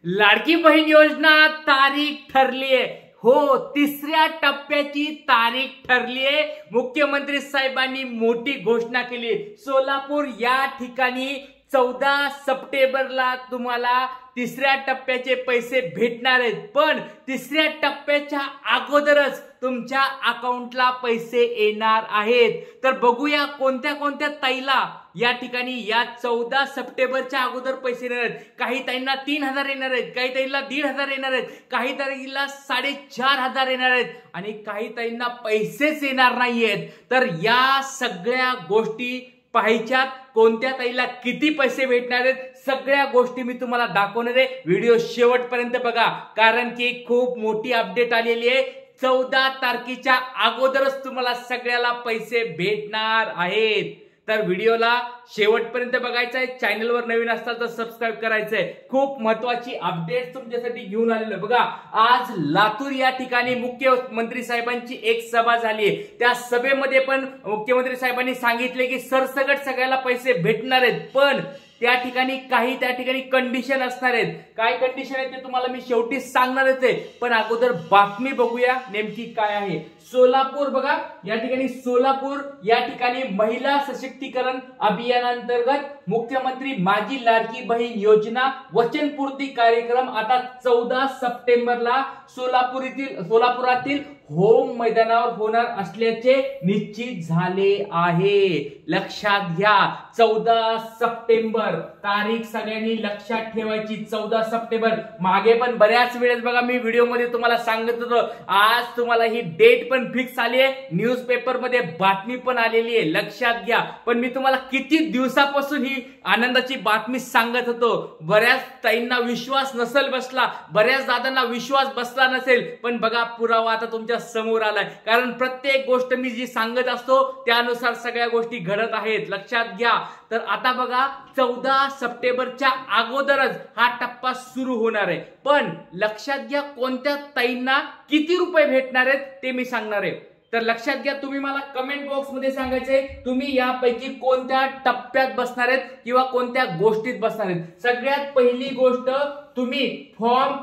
लाडकी बहीण योजना तारीख ठरली आहे। हो, तिसऱ्या टप्प्याची तारीख ठरली आहे। मुख्यमंत्री साहेबांनी मोठी घोषणा केली। सोलापूर या ठिकाणी 14 सप्टेंबरला तुम्हाला तिसऱ्या टप्प्याचे पैसे भेटणार आहेत, पण तिसऱ्या टप्प्याच्या अगोदरच तुमच्या अकाउंटला पैसे येणार आहेत। तर बघूया कोणत्या कोणत्या ताईला या ठिकाणी या 14 सप्टेंबरच्या अगोदर पैसे येणार आहेत। काही ताईंना 3000 येणार आहेत, काही ताईंना 1500 येणार आहेत, काही ताईंना 4500 येणार आहेत आणि काही ताईंना पैसेच येणार नाहीयेत। तर या सगळ्या गोष्टी पाहायच्यात, कोणत्या ताईला किती पैसे भेटणार आहेत, सगळ्या गोष्टी मी तुम्हाला दाखवणार आहे। व्हिडिओ शेवटपर्यंत बघा, कारण की खूप मोठी अपडेट आलेली आहे। 14 तारखेच्या अगोदरच तुम्हाला सगळ्याला पैसे भेटणार आहेत। तर व्हिडिओला शेवटपर्यंत बघायचं आहे। चॅनलवर नवीन असाल तर सबस्क्राइब करायचंय। खूप महत्त्वाची अपडेट तुमच्यासाठी घेऊन आलेलो बघा। आज लातूर या ठिकाणी मुख्यमंत्री साहेबांची एक सभा झाली आहे। त्या सभेमध्ये पण मुख्यमंत्री साहेबांनी सांगितले की सरसकट सगळ्याला पैसे भेटणार आहेत, पण त्या ठिकाणी कंडिशन असणार आहेत। काय कंडिशन आहे ते तुम्हाला मी शेवटी सांगणारच आहे, पण अगोदर बातमी बघूया नेमकी काय आहे। सोलापूर बघा, या ठिकाणी सोलापूर या ठिकाणी महिला सशक्तीकरण अभियानांतर्गत मुख्यमंत्री माझी लाडकी बहीण योजना वचनपूर्ती कार्यक्रम आता 14 सप्टेंबरला सोलापुरातील होम मैदानावर होणार असल्याचे निश्चित झाले आहे। लक्षात घ्या, 14 सप्टेंबर तारीख सगळ्यांनी लक्षात ठेवायची। 14 सप्टेंबर मागे पण बऱ्याच वेळेस बघा मी व्हिडिओ मध्ये तुम्हाला सांगत होतो, आज तुम्हाला ही डेट पण फिक्स आली आहे, न्यूजपेपर मध्ये बातमी पण आलेली आहे। लक्षात घ्या, पण मी तुम्हाला किती दिवसापासून ही आनंदाची बातमी सांगत होतो। बऱ्याच ताईंना विश्वास नसेल बसला, बऱ्याच दादांना विश्वास बसला नसेल, पण बघा पुरावा आता तुमच्या समोर आलाय। कारण प्रत्येक गोष्ट मी जी सांगत असतो त्यानुसार सगळ्या गोष्टी घडत आहेत। लक्षात घ्या, तर आता बघा 14 सप्टेंबरच्या अगोदरच हा टप्पा सुरू होणार आहे, पण लक्षात घ्या कोणत्या ताईंना किती रुपये भेटणार आहेत ते मी सांगणार आहे। तर लक्षात घ्या, तुम्ही मला कमेंट बॉक्स मध्ये सांगायचंय तुम्ही यापैकी कोणत्या टप्प्यात बसणार आहेत किंवा कोणत्या गोष्टीत बसणार आहेत। सगळ्यात पहिली गोष्ट, तुम्ही फॉर्म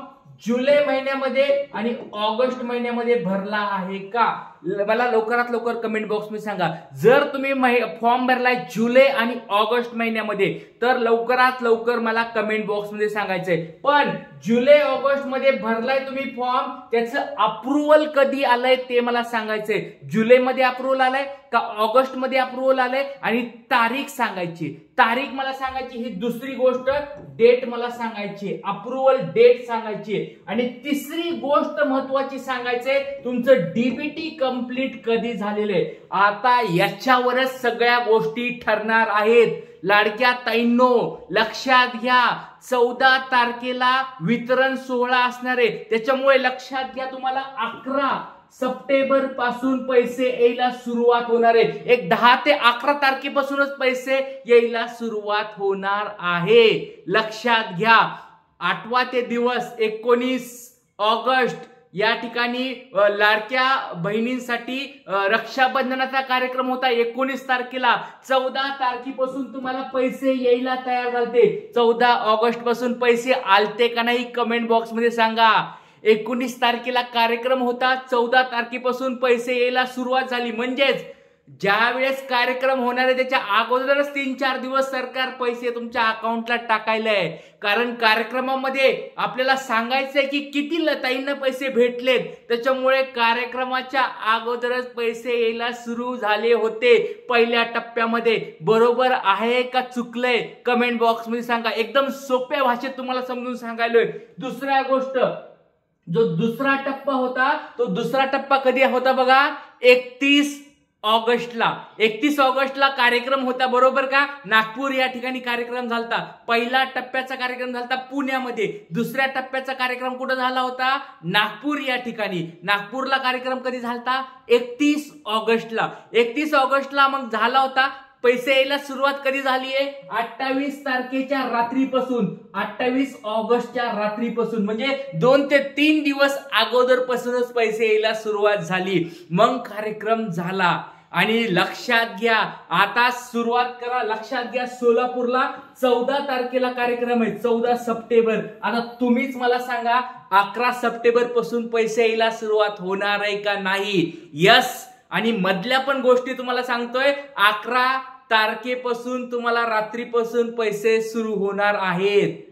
जुलै महिन्यामध्ये आणि ऑगस्ट महिन्यामध्ये भरला आहे का? मला लवकरात लवकर कमेंट बॉक्स मध्ये सांगा। जर तुम्ही फॉर्म भरलाय जुलै आणि ऑगस्ट महिन्यामध्ये तर लवकरात लवकर मला कमेंट बॉक्स मध्ये सांगायचंय। पण जुलै ऑगस्ट मध्ये भरलाय तुम्ही फॉर्म, त्याचं अप्रूव्हल कधी आलंय ते मला सांगायचंय। जुलै मध्ये अप्रूव्हल आलंय का ऑगस्ट मध्ये अप्रूव्हल आलंय, आणि तारीख सांगायची। तारीख मला सांगायची, ही दुसरी गोष्ट। डेट मला सांगायची, अप्रूव्हल डेट सांगायची, आणि तिसरी गोष्ट महत्वाची सांगायचंय तुमचं डीबीटी कंप्लीट कधी झालेले। आता याच्यावरच सगळ्या गोष्टी ठरणार आहेत। लाडक्या ताईंनो लक्षात घ्या, 14 तारखेला वितरण सोहळा असणार आहे, त्याच्यामुळे लक्षात घ्या तुम्हाला 11 सप्टेंबर पासून पैसे यायला सुरुवात होणार आहे। एक 10 ते 11 तारखेपासूनच पैसे यायला सुरुवात होणार आहे। लक्षात घ्या, 8वा ते दिवस 19 ऑगस्ट या ठिकाणी लाडक्या बहिणींसाठी रक्षाबंधनाचा कार्यक्रम होता 19 तारखेला। 14 तारखेपासून तुम्हाला पैसे यायला तयार झालते। 14 ऑगस्ट पासून पैसे आलते का नाही कमेंट बॉक्स मध्ये सांगा। 19 तारखेला कार्यक्रम होता, 14 तारखेपासून पैसे यायला सुरुवात झाली। म्हणजेच ज्या वेळेस कार्यक्रम होणार आहे त्याच्या अगोदरच 3-4 दिवस सरकार पैसे तुमच्या अकाउंटला टाकायला आहे। कारण कार्यक्रमामध्ये आपल्याला सांगायचंय की किती ताईंना पैसे भेटलेत, त्याच्यामुळे कार्यक्रमाच्या अगोदरच पैसे यायला सुरू झाले होते पहिल्या टप्प्यामध्ये। बरोबर आहे का चुकलंय कमेंट बॉक्स मध्ये सांगा। एकदम सोप्या भाषेत तुम्हाला समजून सांगायलोय। दुसऱ्या गोष्ट, जो दुसरा टप्पा होता तो दुसरा टप्पा कधी होता बघा, 31 ऑगस्टला। 31 ऑगस्टला कार्यक्रम होता, बरोबर का? नागपूर या ठिकाणी कार्यक्रम झालता। पहिला टप्प्याचा कार्यक्रम झालता पुण्यामध्ये, दुसऱ्या टप्प्याचा कार्यक्रम कुठे झाला होता? नागपूर या ठिकाणी। नागपूरला कार्यक्रम कधी झालता? 31 ऑगस्टला। 31 ऑगस्टला मग झाला होता। पैसे यायला सुरुवात कधी झालीये? 28 तारखेच्या रात्रीपासून, 28 ऑगस्टच्या रात्रीपासून, म्हणजे 2 ते 3 दिवस अगोदरपासूनच पैसे यायला सुरुवात झाली। मग कार्यक्रम झाला आणि लक्षात घ्या, आता सुरुवात करा. लक्षात घ्या, सोलापूरला 14 तारखेला कार्यक्रम आहे, 14 सप्टेंबर. आता तुम्हीच मला सांगा, 11 सप्टेंबर पासून पैसे यायला सुरुवात होणार आहे का नाही? यस. आणि मधल्या पण गोष्टी तुम्हाला सांगतोय, 11 तारखेपासून तुम्हाला रात्रीपासून पैसे सुरू होणार आहेत.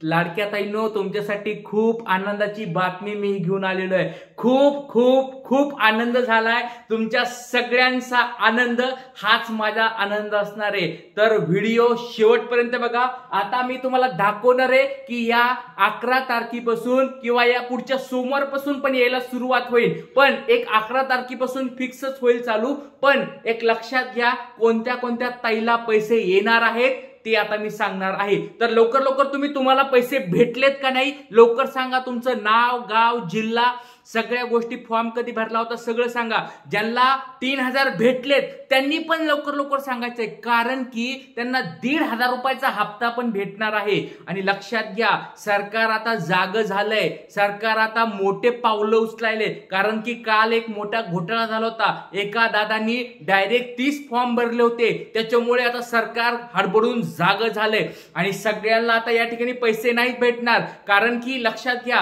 लाडक्या ताईंनो, तुमच्यासाठी खूप आनंदाची बातमी मी घेऊन आलेलो आहे. खूप खूप खूप आनंद झालाय. तुमच्या सगळ्यांचा आनंद हाच माझा आनंद असणार आहे. तर व्हिडिओ शेवटपर्यंत बघा. आता मी तुम्हाला दाखवणार आहे की या 11 तारखेपासून किंवा या पुढच्या सोमवारपासून पण यायला सुरुवात होईल, पण एक 11 तारखेपासून फिक्सच होईल चालू. पण एक लक्षात घ्या, कोणत्या कोणत्या ताईला पैसे येणार आहेत ते आता मी सांगणार आहे. तर लवकर लवकर तुम्हाला पैसे भेटलेत का नाही लवकर सांगा. तुमचं नाव, गाव, जिल्हा, सगळ्या गोष्टी, फॉर्म कधी भरला होता सगळं सांगा. ज्यांना 3000 भेटलेत त्यांनी पण लवकर लवकर सांगायचंय, कारण की त्यांना 1500 रुपयाचा हप्ता पण भेटणार आहे. आणि लक्षात घ्या, सरकार आता जाग झालंय. सरकार आता मोठे पावलं उचलायले, कारण की काल एक मोठा घोटाळा झाला होता. एका दादांनी डायरेक्ट 30 फॉर्म भरले होते. त्याच्यामुळे आता सरकार हडबडून जाग झालंय आणि सगळ्यांना आता या ठिकाणी पैसे नाही भेटणार, कारण की लक्षात घ्या,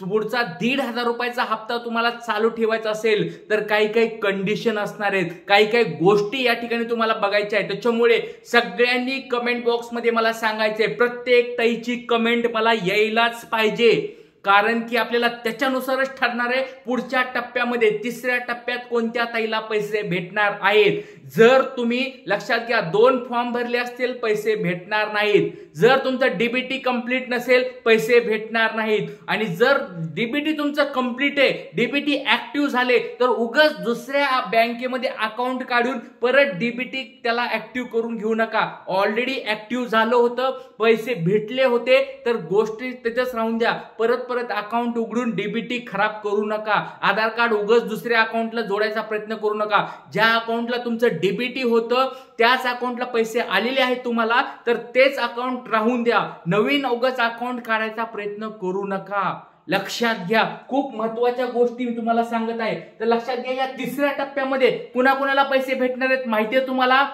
पुढचा 1500 रुपयाचा हप्ता तुम्हाला चालू ठेवायचा असेल तर काही काही कंडिशन असणार आहेत, काही काही गोष्टी या ठिकाणी तुम्हाला बघायच्या आहेत. त्याच्यामुळे सगळ्यांनी कमेंट बॉक्समध्ये मला सांगायचंय, प्रत्येक ताईची कमेंट मला यायलाच पाहिजे, कारण की आपल्याला त्याच्यानुसारच ठरणार आहे पुढच्या टप्प्यामध्ये, तिसऱ्या टप्प्यात कोणत्या ताईला पैसे भेटणार आहेत. जर तुम्ही लक्षात घ्या 2 फॉर्म भरले असतील पैसे भेटणार नाहीत. जर तुमचं डीबीटी कंप्लीट नसेल पैसे भेटणार नाहीत. आणि जर डीबीटी तुमचं कंप्लीट आहे, डीबीटी ऍक्टिव्ह झाले, तर उगाच दुसऱ्या बँकेमध्ये अकाउंट काढून परत डीबीटी त्याला ऍक्टिव्ह करून घेऊ नका. ऑलरेडी ऍक्टिव्ह झालं होतं, पैसे भेटले होते, तर गोष्टी त्याच्याच राहून द्या. परत अकाउंट उघडून डीबीटी खराब करू नका. आधार कार्ड उगाच दुसऱ्या अकाउंटला जोडायचा प्रयत्न करू नका. ज्या अकाउंटला तुमचं डीबीटी होतं त्याच अकाउंटला पैसे आलेले आहेत तुम्हाला, तर तेच अकाउंट राहून द्या. नवीन उगाच अकाउंट काढायचा प्रयत्न करू नका. लक्षात घ्या, खूप महत्वाच्या गोष्टी मी तुम्हाला सांगत आहे. तर लक्षात घ्या, या तिसऱ्या टप्प्यामध्ये कुणाकुणाला पैसे भेटणार आहेत माहितीये तुम्हाला?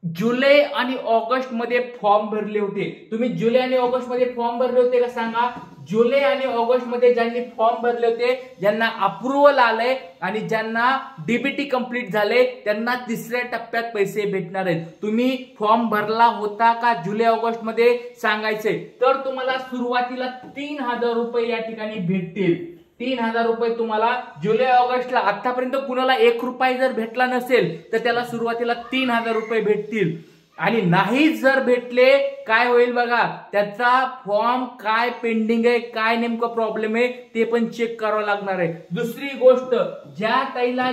जुलै आणि ऑगस्ट मध्ये फॉर्म भरले होते. तुम्ही जुलै आणि ऑगस्ट मध्ये फॉर्म भरले होते का सांगा? जुलै आणि ऑगस्ट मध्ये ज्यांनी फॉर्म भरले होते, ज्यांना अप्रुव्हल आलंय आणि ज्यांना डीबीटी कंप्लीट झाले, त्यांना तिसऱ्या टप्प्यात पैसे भेटणार आहेत. तुम्ही फॉर्म भरला होता का जुलै ऑगस्ट मध्ये सांगायचंय. तर तुम्हाला सुरुवातीला 3000 रुपये या ठिकाणी भेटतील. 3000 रुपये तुम्हाला जुलै ऑगस्टला. आतापर्यंत कुणाला 1 रुपया जर भेटला नसेल तर त्याला सुरुवातीला 3000 रुपये भेटतील. आणि नाही जर भेटले काय होईल बघा, त्याचा फॉर्म काय पेंडिंग आहे, काय नेमका प्रॉब्लेम आहे ते पण चेक करावं लागणार आहे. दुसरी गोष्ट, ज्या ताईला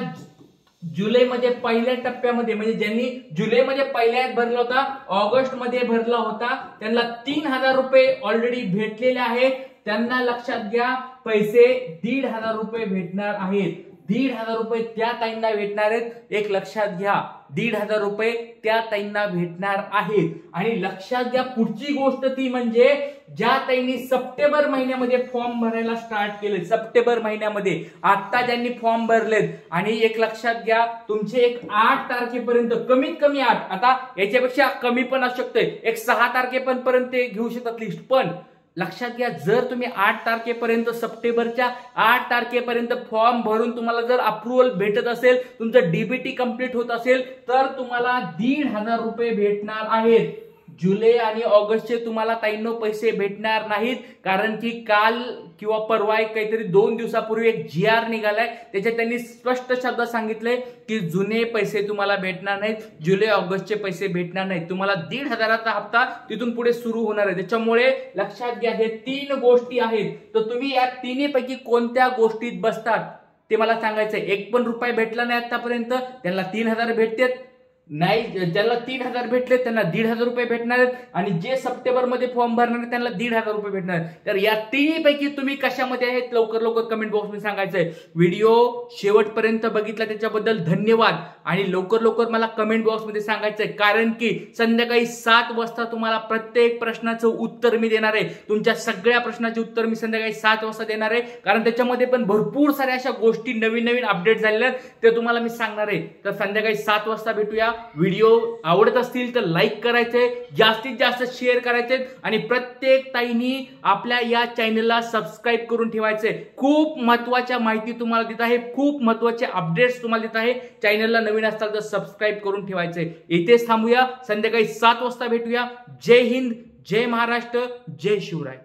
जुलैमध्ये पहिल्या टप्प्यामध्ये, म्हणजे ज्यांनी जुलैमध्ये पहिल्यात भरला होता, ऑगस्ट मध्ये भरला होता, त्यांना 3000 रुपये ऑलरेडी भेटलेले आहेत. त्यांना लक्षात घ्या, पैसे 1500 रुपये भेटणार आहेत. 1500 रुपये त्या ताईंना भेटणार आहेत. एक लक्षात घ्या, 1500 रुपये त्या ताईंना भेटणार आहेत. आणि लक्षात घ्या, पुढची गोष्ट ती म्हणजे ज्या ताईंनी सप्टेंबर महिन्यामध्ये फॉर्म भरायला स्टार्ट केले, सप्टेंबर महिन्यामध्ये आता ज्यांनी फॉर्म भरलेत, आणि एक लक्षात घ्या, तुमचे एक 8 तारखेपर्यंत, कमीत कमी 8, आता याच्यापेक्षा कमी पण असू शकते, एक 6 तारखेपर्यंत घेऊ शकतात लिस्ट. पण लक्षात घ्या, जर तुम्ही 8 तारखेपर्यंत, सप्टेंबरच्या 8 तारखेपर्यंत फॉर्म भरून तुम्हाला जर अप्रुव्हल भेटत असेल, तुमचं डीबीटी कंप्लीट होत असेल, तर तुम्हाला 1500 रुपये भेटणार आहेत. जुलै आणि ऑगस्टचे तुम्हाला ताईंनो पैसे भेटणार नाहीत, कारण की काल किंवा परवा एक काहीतरी 2 दिवसापूर्वी एक GR निघालाय, त्याच्यात त्यांनी स्पष्ट शब्दात सांगितलंय की जुने पैसे तुम्हाला भेटणार नाहीत, जुलै ऑगस्टचे पैसे भेटणार नाहीत. तुम्हाला 1500चा हप्ता तिथून पुढे सुरू होणार आहे. त्याच्यामुळे लक्षात घ्या, हे 3 गोष्टी आहेत. तर तुम्ही या तिन्हीपैकी कोणत्या गोष्टीत बसतात ते मला सांगायचंय. 1 पण रुपया भेटला नाही आतापर्यंत, त्यांना 3000 भेटतात. नाही, ज्याला 3,000 भेटले त्यांना 1,500 रुपये भेटणार आहेत आणि जे सप्टेंबरमध्ये फॉर्म भरणार आहेत त्यांना 1,500 रुपये भेटणार आहेत. तर या तिन्हीपैकी तुम्ही कशामध्ये आहेत लवकर लवकर कमेंट बॉक्समध्ये सांगायचंय. व्हिडिओ शेवटपर्यंत बघितला त्याच्याबद्दल धन्यवाद आणि लवकर लवकर मला कमेंट बॉक्समध्ये सांगायचंय, कारण की संध्याकाळी 7 वाजता तुम्हाला प्रत्येक प्रश्नाचं उत्तर मी देणार आहे. तुमच्या सगळ्या प्रश्नाचे उत्तर मी संध्याकाळी 7 वाजता देणार आहे, कारण त्याच्यामध्ये पण भरपूर साऱ्या अशा गोष्टी नवीन नवीन अपडेट झालेल्या आहेत ते तुम्हाला मी सांगणार आहे. तर संध्याकाळी 7 वाजता भेटूया. व्हिडिओ आवडत असतील तर लाईक करायचे, जास्तीत जास्त शेअर करायचे आणि प्रत्येक ताईंनी आपल्या या चॅनलला सबस्क्राईब करून ठेवायचे. खूप महत्त्वाच्या माहिती तुम्हाला देत आहे, खूप महत्त्वाचे अपडेट्स तुम्हाला देत आहे. चॅनलला नवीन असताल तर सबस्क्राईब करून ठेवायचे. इथेच थांबूया, संध्याकाळी 7 वाजता भेटूया. जय हिंद, जय महाराष्ट्र, जय शिवराय.